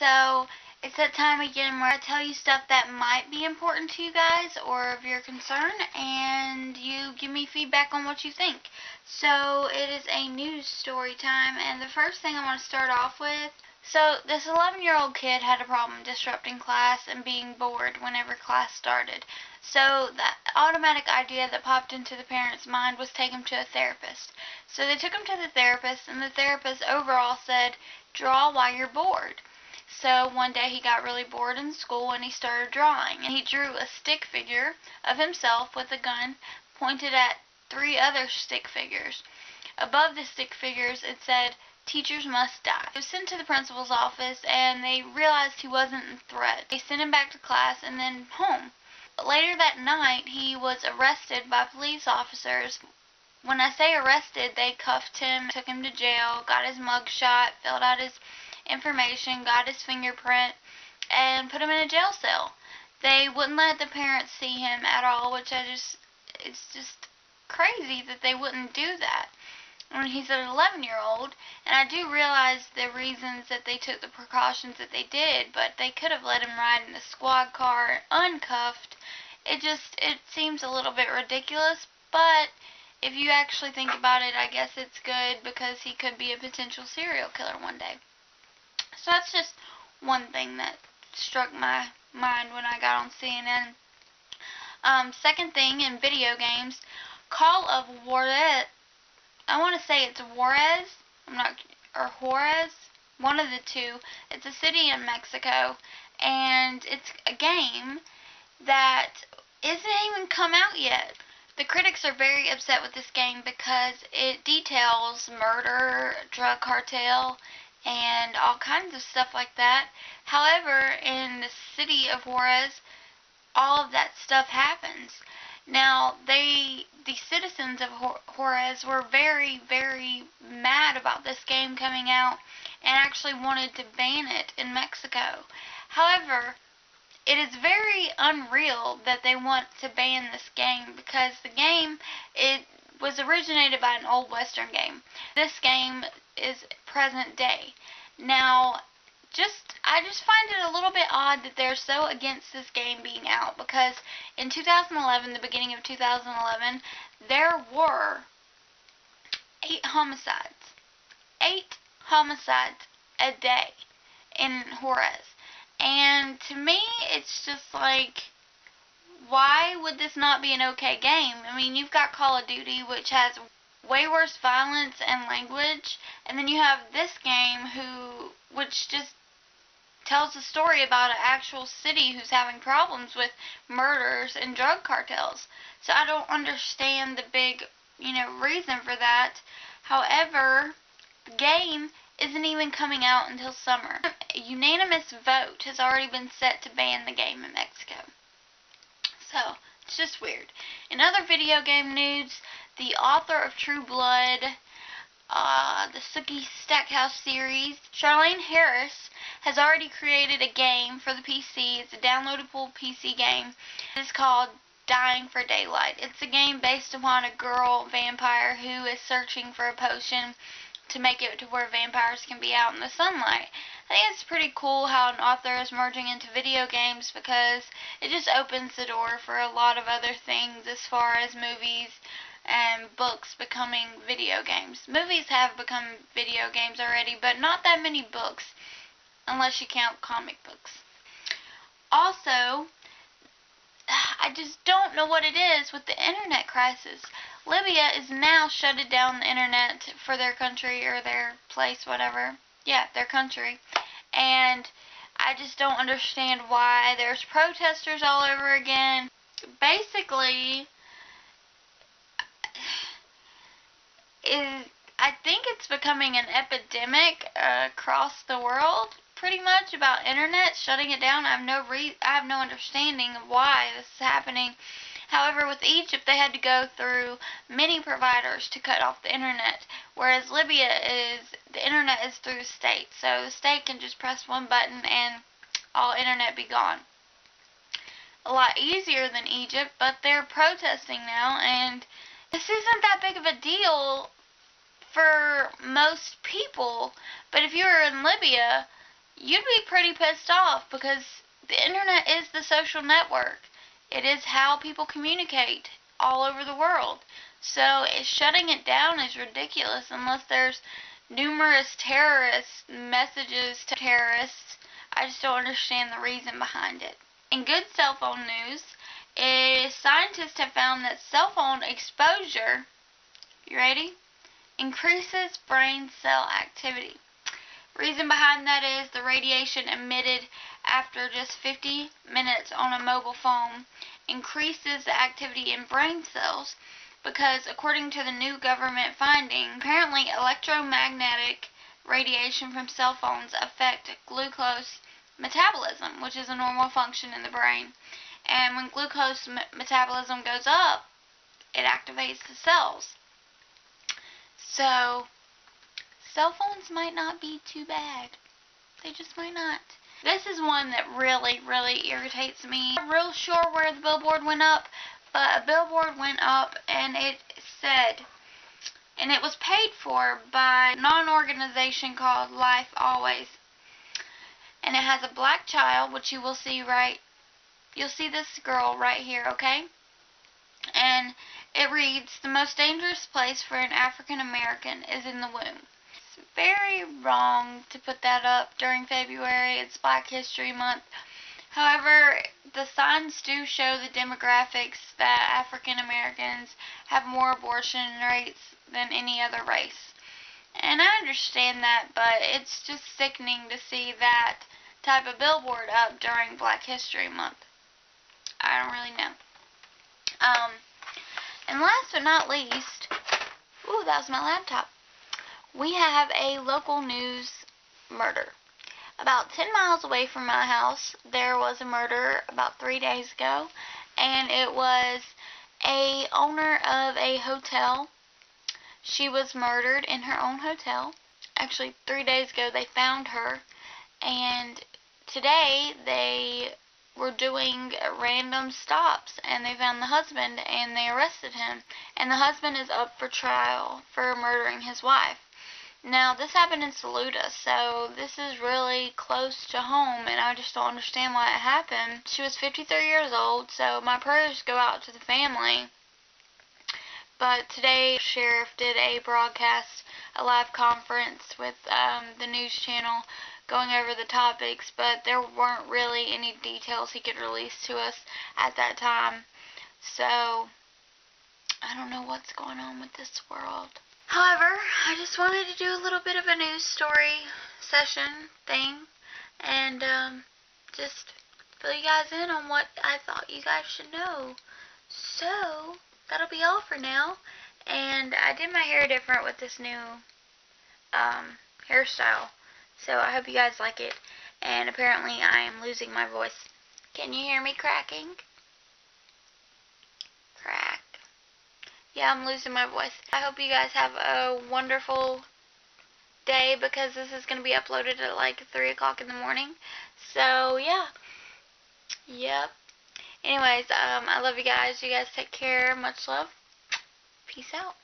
So it's that time again where I tell you stuff that might be important to you guys or of your concern, and you give me feedback on what you think. So it is a news story time, and the first thing I want to start off with, so this 11-year-old kid had a problem disrupting class and being bored whenever class started. So the automatic idea that popped into the parent's mind was take him to a therapist. So they took him to the therapist, and the therapist overall said, draw while you're bored. So one day he got really bored in school and he started drawing, and he drew a stick figure of himself with a gun pointed at 3 other stick figures. Above the stick figures it said, teachers must die. He was sent to the principal's office and they realized he wasn't a threat. They sent him back to class and then home. Later that night he was arrested by police officers. When I say arrested, they cuffed him, took him to jail, got his mug shot, filled out his information, got his fingerprint, and put him in a jail cell. They wouldn't let the parents see him at all, which it's just crazy that they wouldn't do that. I mean, he's an 11-year-old, and I do realize the reasons that they took the precautions that they did, but they could have let him ride in the squad car uncuffed. It seems a little bit ridiculous, but if you actually think about it, I guess it's good because he could be a potential serial killer one day. So that's just one thing that struck my mind when I got on CNN. Second thing, in video games, Call of Juarez, I want to say it's Juarez, or Juarez, one of the two. It's a city in Mexico, and it's a game that isn't even come out yet. The critics are very upset with this game because it details murder, drug cartel, and all kinds of stuff like that. However, in the city of Juarez, all of that stuff happens. Now, the citizens of Juarez were very, very mad about this game coming out and actually wanted to ban it in Mexico. However, it is very unreal that they want to ban this game because the game, it was originated by an old Western game. This game is present day. Now, I just find it a little bit odd that they're so against this game being out, because in 2011, the beginning of 2011, there were 8 homicides. 8 homicides a day in Juarez. And to me, it's just like, why would this not be an okay game? I mean, you've got Call of Duty, which has way worse violence and language, and then you have this game which just tells a story about an actual city who's having problems with murders and drug cartels. So I don't understand the big, reason for that. However, the game isn't even coming out until summer. A unanimous vote has already been set to ban the game in Mexico. So, it's just weird. In other video game news, the author of True Blood, the Sookie Stackhouse series, Charlaine Harris, has already created a game for the PC. It's a downloadable PC game. It's called Dying for Daylight. It's a game based upon a girl vampire who is searching for a potion to make it to where vampires can be out in the sunlight. I think it's pretty cool how an author is merging into video games, because it just opens the door for a lot of other things as far as movies and books becoming video games. Movies have become video games already, but not that many books, unless you count comic books. Also, I just don't know what it is with the internet crisis. Libya is now shutting down the internet for their country, or their place, whatever. Yeah, their country. And I just don't understand why. There's protesters all over again. Basically, I think it's becoming an epidemic across the world, pretty much, about internet shutting it down. I have no understanding of why this is happening. However, with Egypt, they had to go through many providers to cut off the internet, whereas Libya the internet is through the state. So the state can just press one button and all internet be gone. A lot easier than Egypt, but they're protesting now, and this isn't that big of a deal for most people. But if you were in Libya, you'd be pretty pissed off, because the internet is the social network. It is how people communicate all over the world. So shutting it down is ridiculous unless there's numerous terrorist messages to terrorists. I just don't understand the reason behind it. In good cell phone news, scientists have found that cell phone exposure, you ready, increases brain cell activity. Reason behind that is the radiation emitted after just 50 minutes on a mobile phone increases the activity in brain cells, because according to the new government finding, apparently electromagnetic radiation from cell phones affect glucose metabolism, which is a normal function in the brain. And when glucose metabolism goes up, it activates the cells. So cell phones might not be too bad. They just might not. This is one that really, really irritates me. I'm not real sure where the billboard went up, but a billboard went up and it said, and it was paid for by a non-organization called Life Always. And it has a black child, which you will see you'll see this girl right here, okay? And it reads, "The most dangerous place for an African American is in the womb." It's very wrong to put that up during February. It's Black History Month. However, the signs do show the demographics that African Americans have more abortion rates than any other race. And I understand that, but it's just sickening to see that type of billboard up during Black History Month. I don't really know. And last but not least, ooh, that was my laptop. We have a local news murder. About 10 miles away from my house, there was a murder about 3 days ago, and it was a owner of a hotel. She was murdered in her own hotel. Actually, 3 days ago they found her, and today they were doing random stops, and they found the husband and they arrested him. And the husband is up for trial for murdering his wife. Now, this happened in Saluda, so this is really close to home, and I just don't understand why it happened. She was 53 years old, so my prayers go out to the family. But today, the sheriff did a broadcast, a live conference with the news channel, going over the topics, but there weren't really any details he could release to us at that time. So, I don't know what's going on with this world. However, I just wanted to do a little bit of a news story session thing, and just fill you guys in on what I thought you guys should know. So, that'll be all for now, and I did my hair different with this new hairstyle, so I hope you guys like it. And apparently I am losing my voice. Can you hear me cracking? Crack. Yeah, I'm losing my voice. I hope you guys have a wonderful day, because this is going to be uploaded at like 3 o'clock in the morning. So, yeah. Yep. Anyways, I love you guys. You guys take care. Much love. Peace out.